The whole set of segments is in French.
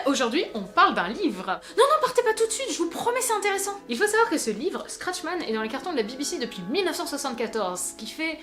aujourd'hui on parle d'un livre. Non, partez pas tout de suite, je vous promets c'est intéressant. Il faut savoir que ce livre, Scratchman, est dans les cartons de la BBC depuis 1974, ce qui fait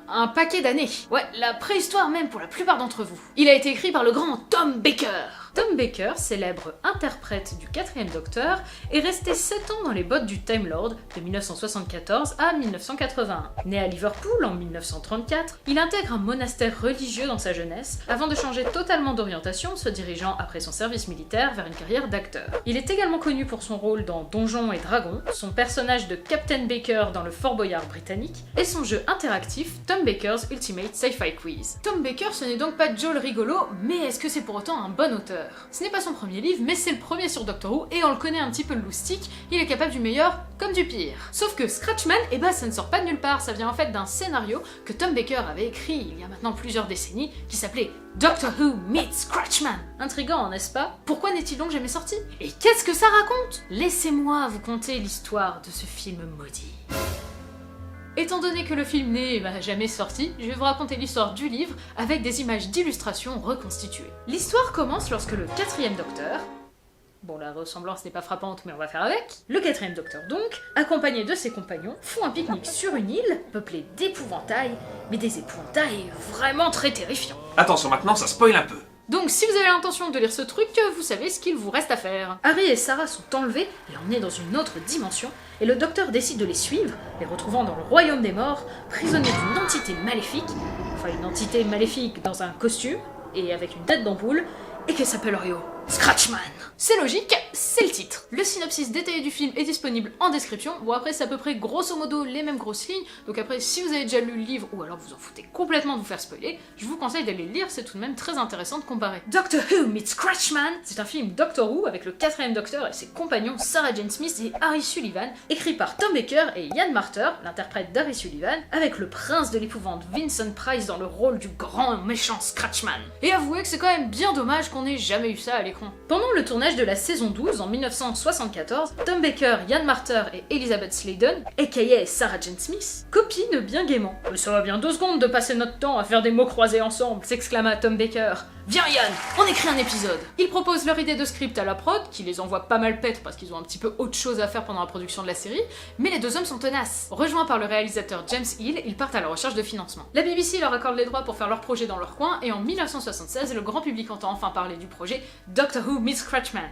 un paquet d'années. Ouais, la préhistoire même pour la plupart d'entre vous. Il a été écrit par le grand Tom Baker. Tom Baker, célèbre interprète du 4e Docteur, est resté 7 ans dans les bottes du Time Lord de 1974 à 1981. Né à Liverpool en 1934, il intègre un monastère religieux dans sa jeunesse avant de changer totalement d'orientation, se dirigeant après son service militaire vers une carrière d'acteur. Il est également connu pour son rôle dans Donjons et Dragons, son personnage de Captain Baker dans le Fort Boyard britannique, et son jeu interactif Tom Baker's Ultimate Sci-Fi Quiz. Tom Baker, ce n'est donc pas Joe le rigolo, mais est-ce que c'est pour autant un bon auteur? Ce n'est pas son premier livre, mais c'est le premier sur Doctor Who, et on le connaît un petit peu le loustique, il est capable du meilleur comme du pire. Sauf que Scratchman, ça ne sort pas de nulle part, ça vient en fait d'un scénario que Tom Baker avait écrit il y a maintenant plusieurs décennies, qui s'appelait Doctor Who meets Scratchman. Intriguant, n'est-ce pas? Pourquoi n'est-il donc jamais sorti? Et qu'est-ce que ça raconte? Laissez-moi vous conter l'histoire de ce film maudit. Étant donné que le film n'est jamais sorti, je vais vous raconter l'histoire du livre avec des images d'illustrations reconstituées. L'histoire commence lorsque le 4e Docteur, bon la ressemblance n'est pas frappante mais on va faire avec, le 4e Docteur donc, accompagné de ses compagnons, font un pique-nique sur une île peuplée d'épouvantails, mais des épouvantails vraiment très terrifiants. Attention maintenant, ça spoil un peu. Donc si vous avez l'intention de lire ce truc, vous savez ce qu'il vous reste à faire. Harry et Sarah sont enlevés et emmenés dans une autre dimension, et le docteur décide de les suivre, les retrouvant dans le royaume des morts, prisonniers d'une entité maléfique, enfin une entité maléfique dans un costume, et avec une tête d'ampoule, et qui s'appelle Scratchman. C'est logique, c'est le titre. Le synopsis détaillé du film est disponible en description. Bon après c'est à peu près grosso modo les mêmes grosses lignes, donc après si vous avez déjà lu le livre ou alors vous en foutez complètement de vous faire spoiler, je vous conseille d'aller le lire, c'est tout de même très intéressant de comparer. Doctor Who meets Scratchman, c'est un film Doctor Who avec le 4e Docteur et ses compagnons Sarah Jane Smith et Harry Sullivan, écrit par Tom Baker et Ian Marter, l'interprète d'Harry Sullivan, avec le prince de l'épouvante Vincent Price dans le rôle du grand méchant Scratchman. Et avouez que c'est quand même bien dommage qu'on ait jamais eu ça à l'écran. Pendant le tournage de la saison 12 en 1974, Tom Baker, Ian Marter et Elizabeth Sladen, aka Sarah Jane Smith, copinent bien gaiement. « Ça va bien 2 secondes de passer notre temps à faire des mots croisés ensemble », s'exclama Tom Baker. « Viens Ian, on écrit un épisode !» Ils proposent leur idée de script à la prod, qui les envoie pas mal pète parce qu'ils ont un petit peu autre chose à faire pendant la production de la série, mais les 2 hommes sont tenaces. Rejoints par le réalisateur James Hill, ils partent à la recherche de financement. La BBC leur accorde les droits pour faire leur projet dans leur coin, et en 1976, le grand public entend enfin parler du projet Doctor Who meets Scratchman.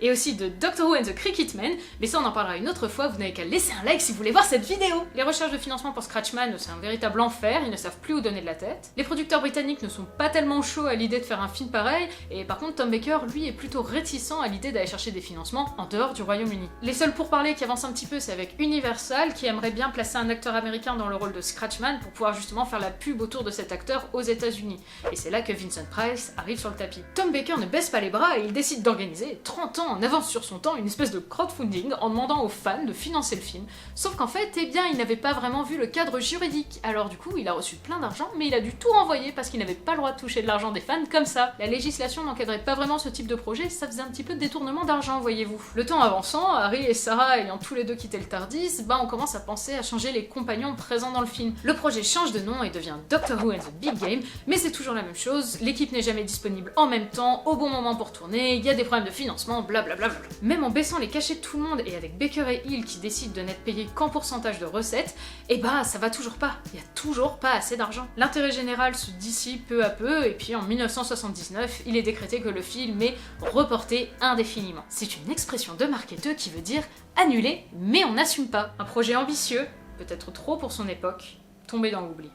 Et aussi de Doctor Who and the Cricket Man, mais ça on en parlera une autre fois, vous n'avez qu'à laisser un like si vous voulez voir cette vidéo. Les recherches de financement pour Scratchman, c'est un véritable enfer, ils ne savent plus où donner de la tête. Les producteurs britanniques ne sont pas tellement chauds à l'idée de faire un film pareil, et par contre Tom Baker, lui, est plutôt réticent à l'idée d'aller chercher des financements en dehors du Royaume-Uni. Les seuls pourparlers qui avancent un petit peu, c'est avec Universal, qui aimerait bien placer un acteur américain dans le rôle de Scratchman pour pouvoir justement faire la pub autour de cet acteur aux États-Unis. Et c'est là que Vincent Price arrive sur le tapis. Tom Baker ne baisse pas les bras et il décide d'organiser, 30 ans en avance sur son temps, une espèce de crowdfunding en demandant aux fans de financer le film. Sauf qu'en fait, il n'avait pas vraiment vu le cadre juridique. Alors du coup, il a reçu plein d'argent, mais il a dû tout renvoyer parce qu'il n'avait pas le droit de toucher de l'argent des fans comme ça. La législation n'encadrait pas vraiment ce type de projet, ça faisait un petit peu de détournement d'argent, voyez-vous. Le temps avançant, Harry et Sarah ayant tous les deux quitté le TARDIS, on commence à penser à changer les compagnons présents dans le film. Le projet change de nom et devient Doctor Who and the Big Game, mais c'est toujours la même chose, l'équipe n'est jamais disponible en même temps, au bon moment pour tourner, il y a des problèmes de financement, blablabla. Même en baissant les cachets de tout le monde et avec Baker et Hill qui décident de n'être payés qu'en pourcentage de recettes, ça va toujours pas, il y a toujours pas assez d'argent. L'intérêt général se dissipe peu à peu, et puis en 1979, il est décrété que le film est reporté indéfiniment. C'est une expression de marketeur qui veut dire annuler, mais on n'assume pas. Un projet ambitieux, peut-être trop pour son époque, tombé dans l'oubli.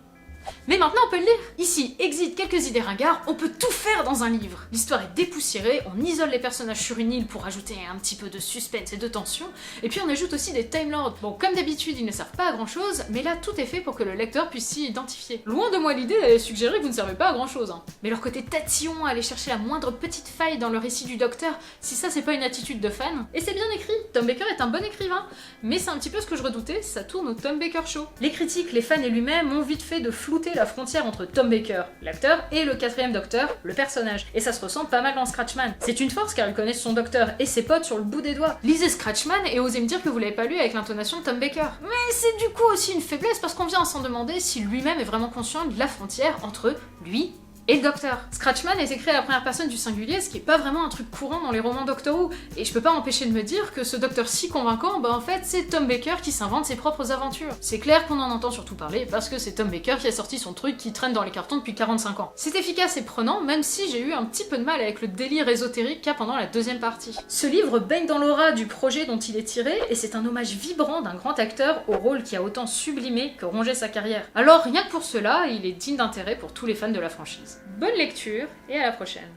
Mais maintenant on peut le lire. Ici, exit quelques idées ringards, on peut tout faire dans un livre. L'histoire est dépoussiérée, on isole les personnages sur une île pour ajouter un petit peu de suspense et de tension, et puis on ajoute aussi des Time Lords. Bon, comme d'habitude, ils ne servent pas à grand chose, mais là tout est fait pour que le lecteur puisse s'y identifier. Loin de moi l'idée d'aller suggérer que vous ne servez pas à grand chose, hein. Mais leur côté tatillon, aller chercher la moindre petite faille dans le récit du docteur, si ça c'est pas une attitude de fan. Et c'est bien écrit, Tom Baker est un bon écrivain, mais c'est un petit peu ce que je redoutais, ça tourne au Tom Baker Show. Les critiques, les fans et lui-même ont vite fait de flouter la frontière entre Tom Baker, l'acteur, et le 4e Docteur, le personnage. Et ça se ressent pas mal dans Scratchman. C'est une force car il connaît son docteur et ses potes sur le bout des doigts. Lisez Scratchman et osez me dire que vous l'avez pas lu avec l'intonation de Tom Baker. Mais c'est du coup aussi une faiblesse parce qu'on vient à s'en demander si lui-même est vraiment conscient de la frontière entre lui et le Docteur. Scratchman est écrit à la première personne du singulier, ce qui est pas vraiment un truc courant dans les romans Doctor Who, et je peux pas empêcher de me dire que ce Docteur si convaincant, bah en fait c'est Tom Baker qui s'invente ses propres aventures. C'est clair qu'on en entend surtout parler parce que c'est Tom Baker qui a sorti son truc qui traîne dans les cartons depuis 45 ans. C'est efficace et prenant, même si j'ai eu un petit peu de mal avec le délire ésotérique qu'il y a pendant la deuxième partie. Ce livre baigne dans l'aura du projet dont il est tiré, et c'est un hommage vibrant d'un grand acteur au rôle qui a autant sublimé que rongé sa carrière. Alors rien que pour cela, il est digne d'intérêt pour tous les fans de la franchise. Bonne lecture, et à la prochaine.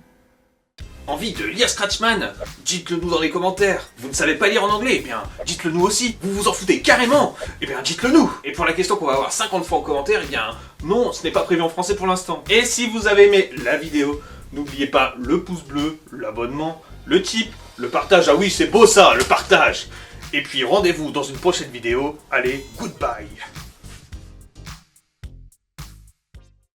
Envie de lire Scratchman? Dites-le nous dans les commentaires. Vous ne savez pas lire en anglais? Eh bien, dites-le nous aussi. Vous vous en foutez carrément? Eh bien, dites-le nous. Et pour la question qu'on va avoir 50 fois en commentaire, eh bien, non, ce n'est pas prévu en français pour l'instant. Et si vous avez aimé la vidéo, n'oubliez pas le pouce bleu, l'abonnement, le tip, le partage. Ah oui, c'est beau ça, le partage. Et puis rendez-vous dans une prochaine vidéo. Allez, goodbye.